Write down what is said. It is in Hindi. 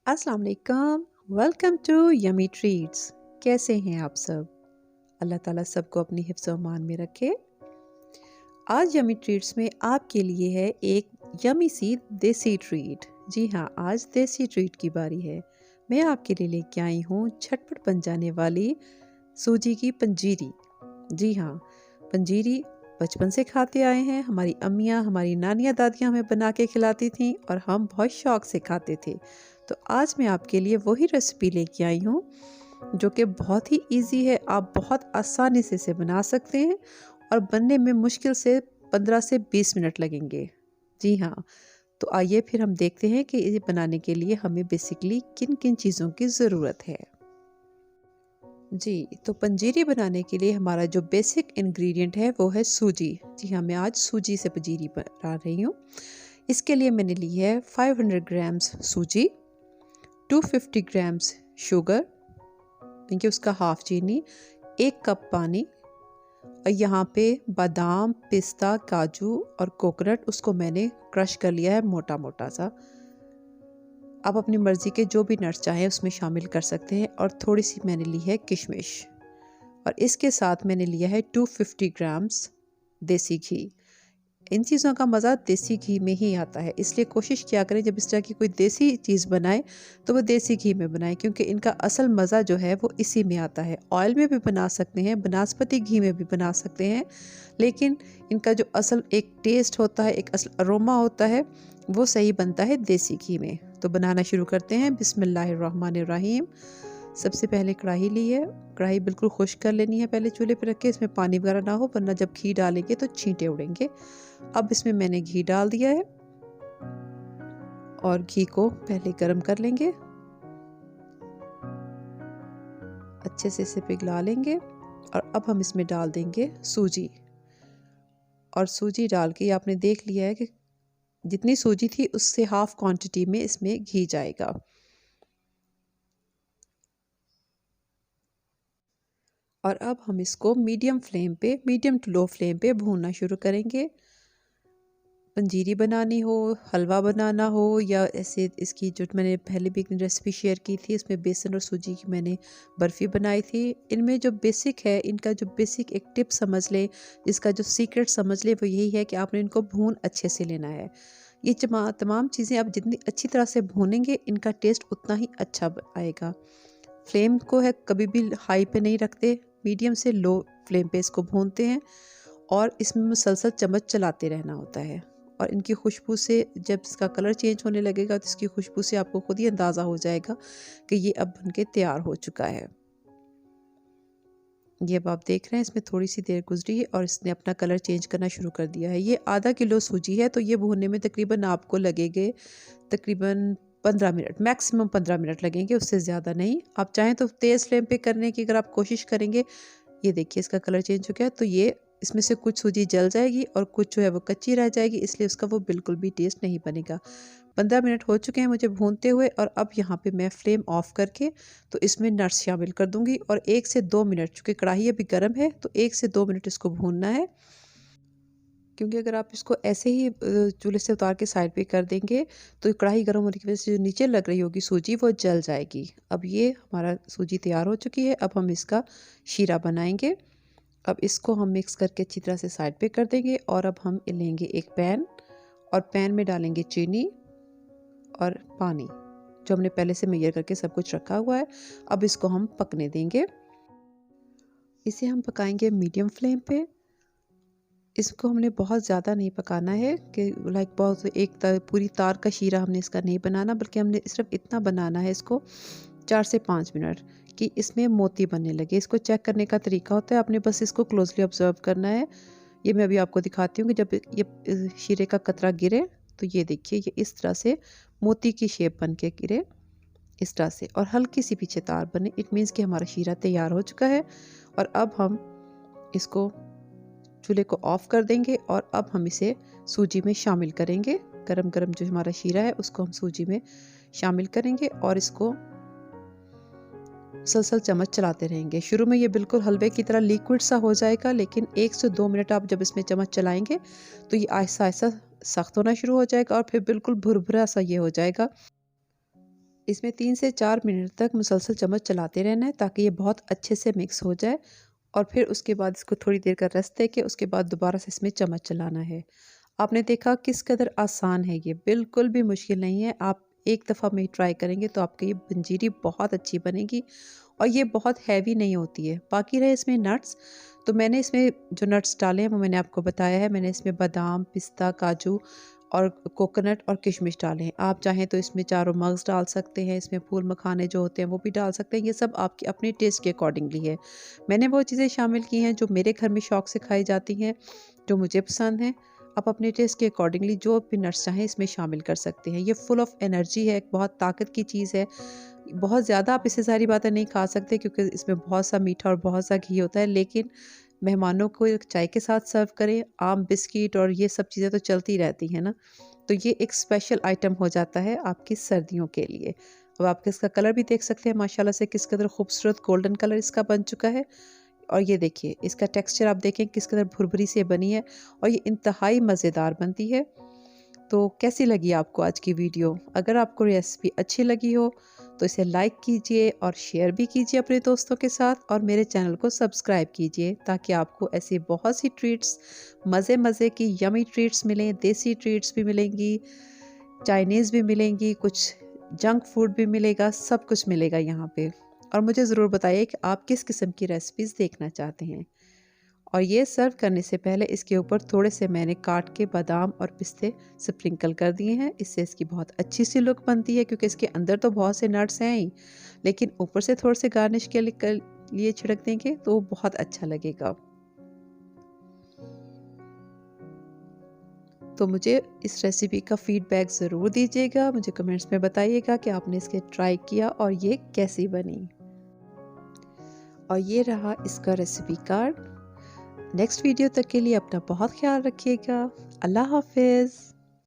अस्सलाम वालेकुम। Welcome to yummy treats. कैसे हैं आप सब? अल्लाह ताला सबको अपनी हिफ्ज़ व अमान में रखे। आज यमी ट्रीट्स में आपके लिए है एक यमी सी देसी ट्रीट। जी हाँ, आज देसी ट्रीट की बारी है। मैं आपके लिए लेके आई हूँ झटपट बन जाने वाली सूजी की पंजीरी। जी हाँ, पंजीरी बचपन से खाते आए हैं। हमारी अम्मियाँ, हमारी नानियाँ, दादियाँ हमें बना के खिलाती थीं और हम बहुत शौक से खाते थे। तो आज मैं आपके लिए वही रेसिपी लेके आई हूँ जो कि बहुत ही इजी है। आप बहुत आसानी से इसे बना सकते हैं और बनने में मुश्किल से 15 से 20 मिनट लगेंगे। जी हाँ, तो आइए फिर हम देखते हैं कि इसे बनाने के लिए हमें बेसिकली किन किन चीज़ों की ज़रूरत है। जी, तो पंजीरी बनाने के लिए हमारा जो बेसिक इंग्रेडिएंट है वो है सूजी। जी हाँ, मैं आज सूजी से पंजीरी बना रही हूँ। इसके लिए मैंने ली है 500 ग्राम्स सूजी, 250 ग्राम्स शुगर, यानी उसका हाफ चीनी, 1 कप पानी और यहाँ पे बादाम, पिस्ता, काजू और कोकोनट उसको मैंने क्रश कर लिया है मोटा मोटा सा। आप अपनी मर्ज़ी के जो भी नट्स चाहें उसमें शामिल कर सकते हैं। और थोड़ी सी मैंने ली है किशमिश और इसके साथ मैंने लिया है 250 ग्राम्स देसी घी। इन चीज़ों का मज़ा देसी घी में ही आता है, इसलिए कोशिश किया करें जब इस तरह की कोई देसी चीज़ बनाए तो वो देसी घी में बनाएं, क्योंकि इनका असल मज़ा जो है वो इसी में आता है। ऑयल में भी बना सकते हैं, बनास्पति घी में भी बना सकते हैं, लेकिन इनका जो असल एक टेस्ट होता है, एक असल अरोमा होता है, वो सही बनता है देसी घी में। तो बनाना शुरू करते हैं। बिस्मिल्लाहिर्रहमानिर्रहीम। सबसे पहले कढ़ाई ली है। कढ़ाई बिल्कुल खुश्क कर लेनी है पहले चूल्हे पे रख के। इसमें पानी वगैरह ना हो, वरना जब घी डालेंगे तो छींटे उड़ेंगे। अब इसमें मैंने घी डाल दिया है और घी को पहले गर्म कर लेंगे। अच्छे से इसे पिघला लेंगे और अब हम इसमें डाल देंगे सूजी। और सूजी डाल के आपने देख लिया है कि जितनी सूजी थी उससे हाफ क्वांटिटी में इसमें घी जाएगा। और अब हम इसको मीडियम टू लो फ्लेम पे भूनना शुरू करेंगे। पंजीरी बनानी हो, हलवा बनाना हो, या ऐसे इसकी जो मैंने पहले भी एक रेसिपी शेयर की थी, इसमें बेसन और सूजी की मैंने बर्फ़ी बनाई थी। इनमें जो बेसिक है, इनका जो बेसिक एक टिप समझ लें, इसका जो सीक्रेट समझ लें, वो यही है कि आपने इनको भून अच्छे से लेना है। ये तमाम चीज़ें आप जितनी अच्छी तरह से भूनेंगे, इनका टेस्ट उतना ही अच्छा आएगा। फ्लेम को है कभी भी हाई पे नहीं रखते, मीडियम से लो फ्लेम पे इसको भूनते हैं और इसमें मुसलसल चम्मच चलाते रहना होता है। और इनकी खुशबू से जब इसका कलर चेंज होने लगेगा तो इसकी खुशबू से आपको खुद ही अंदाज़ा हो जाएगा कि ये अब बनके तैयार हो चुका है। ये अब आप देख रहे हैं, इसमें थोड़ी सी देर गुजरी है और इसने अपना कलर चेंज करना शुरू कर दिया है। ये आधा किलो सूजी है, तो ये भूनने में तकरीबन आपको लगेंगे तकरीबन 15 मिनट, मैक्सिमम 15 मिनट लगेंगे, उससे ज़्यादा नहीं। आप चाहें तो तेज़ फ्लेम पे करने की अगर आप कोशिश करेंगे, ये देखिए इसका कलर चेंज हो गया, तो ये इसमें से कुछ सूजी जल जाएगी और कुछ जो है वो कच्ची रह जाएगी, इसलिए उसका वो बिल्कुल भी टेस्ट नहीं बनेगा। 15 मिनट हो चुके हैं मुझे भूनते हुए और अब यहाँ पे मैं फ्लेम ऑफ करके तो इसमें नट्स शामिल कर दूंगी और 1 से 2 मिनट, चूँकि कढ़ाई अभी गर्म है तो 1 से 2 मिनट इसको भूनना है। क्योंकि अगर आप इसको ऐसे ही चूल्हे से उतार के साइड पे कर देंगे तो कढ़ाई गर्म होने की वजह से जो नीचे लग रही होगी सूजी वो जल जाएगी। अब ये हमारा सूजी तैयार हो चुकी है। अब हम इसका शीरा बनाएंगे। अब इसको हम मिक्स करके अच्छी तरह से साइड पे कर देंगे और अब हम लेंगे एक पैन और पैन में डालेंगे चीनी और पानी, जो हमने पहले से मेजर करके सब कुछ रखा हुआ है। अब इसको हम पकने देंगे। इसे हम पकाएंगे मीडियम फ्लेम पे। इसको हमने बहुत ज़्यादा नहीं पकाना है कि लाइक बहुत पूरी तार का शीरा हमने इसका नहीं बनाना, बल्कि हमने सिर्फ इतना बनाना है इसको 4 से 5 मिनट कि इसमें मोती बनने लगे। इसको चेक करने का तरीका होता है, आपने बस इसको क्लोजली ऑब्जर्व करना है। ये मैं अभी आपको दिखाती हूँ कि जब ये शीरे का कतरा गिरे तो ये देखिए, ये इस तरह से मोती की शेप बन के गिरे, इस तरह से, और हल्की सी पीछे तार बने। इट मीन्स कि हमारा शीरा तैयार हो चुका है। और अब हम इसको चूल्हे को ऑफ कर देंगे और अब हम इसे सूजी में शामिल करेंगे। गरम गरम जो हमारा शीरा है उसको हम सूजी में शामिल करेंगे और इसको सलसल चम्मच चलाते रहेंगे। शुरू में ये बिल्कुल हलवे की तरह लिक्विड सा हो जाएगा, लेकिन 1 से 2 मिनट आप जब इसमें चम्मच चलाएंगे तो ये आहिस्ता आहिस्ता सख्त होना शुरू हो जाएगा और फिर बिल्कुल भुरभुरा सा ये हो जाएगा। इसमें 3 से 4 मिनट तक मुसलसल चम्मच चलाते रहना है ताकि ये बहुत अच्छे से मिक्स हो जाए। और फिर उसके बाद इसको थोड़ी देर का रेस्ट दे के उसके बाद दोबारा से इसमें चम्मच चलाना है। आपने देखा किस कदर आसान है ये, बिल्कुल भी मुश्किल नहीं है। आप एक दफ़ा में ही ट्राई करेंगे तो आपकी ये पंजीरी बहुत अच्छी बनेगी और ये बहुत हैवी नहीं होती है। बाकी रहे इसमें नट्स, तो मैंने इसमें जो नट्स डाले हैं वो मैंने आपको बताया है। मैंने इसमें बादाम, पिस्ता, काजू और कोकोनट और किशमिश डाले हैं। आप चाहें तो इसमें चारों मग्स डाल सकते हैं, इसमें फूल मखाने जो होते हैं वो भी डाल सकते हैं। ये सब आपके अपने टेस्ट के अकॉर्डिंगली है। मैंने वो चीज़ें शामिल की हैं जो मेरे घर में शौक़ से खाई जाती हैं, जो मुझे पसंद हैं। आप अपने टेस्ट के अकॉर्डिंगली जो भी नट्स चाहें इसमें शामिल कर सकते हैं। ये फुल ऑफ एनर्जी है, बहुत ताकत की चीज़ है। बहुत ज़्यादा आप इससे सारी बातें नहीं खा सकते क्योंकि इसमें बहुत सा मीठा और बहुत सा घी होता है, लेकिन मेहमानों को चाय के साथ सर्व करें, आम बिस्किट और ये सब चीज़ें तो चलती रहती हैं ना, तो ये एक स्पेशल आइटम हो जाता है आपकी सर्दियों के लिए। अब आप इसका कलर भी देख सकते हैं माशाल्लाह से किस कदर खूबसूरत गोल्डन कलर इसका बन चुका है। और ये देखिए इसका टेक्सचर आप देखें किस कदर भुरभुरी से बनी है और ये इंतहाई मज़ेदार बनती है। तो कैसी लगी आपको आज की वीडियो? अगर आपको रेसिपी अच्छी लगी हो तो इसे लाइक कीजिए और शेयर भी कीजिए अपने दोस्तों के साथ और मेरे चैनल को सब्सक्राइब कीजिए ताकि आपको ऐसी बहुत सी ट्रीट्स, मज़े मज़े की यमी ट्रीट्स मिलें। देसी ट्रीट्स भी मिलेंगी, चाइनीज़ भी मिलेंगी, कुछ जंक फूड भी मिलेगा, सब कुछ मिलेगा यहाँ पे। और मुझे ज़रूर बताइए कि आप किस किस्म की रेसिपीज़ देखना चाहते हैं। और ये सर्व करने से पहले इसके ऊपर थोड़े से मैंने काट के बादाम और पिस्ते स्प्रिंकल कर दिए हैं। इससे इसकी बहुत अच्छी सी लुक बनती है क्योंकि इसके अंदर तो बहुत से नट्स हैं ही, लेकिन ऊपर से थोड़े से गार्निश के लिए छिड़क देंगे तो बहुत अच्छा लगेगा। तो मुझे इस रेसिपी का फीडबैक ज़रूर दीजिएगा, मुझे कमेंट्स में बताइएगा कि आपने इसके ट्राई किया और ये कैसी बनी। और ये रहा इसका रेसिपी कार्ड। नेक्स्ट वीडियो तक के लिए अपना बहुत ख्याल रखिएगा। अल्लाह हाफ़िज़।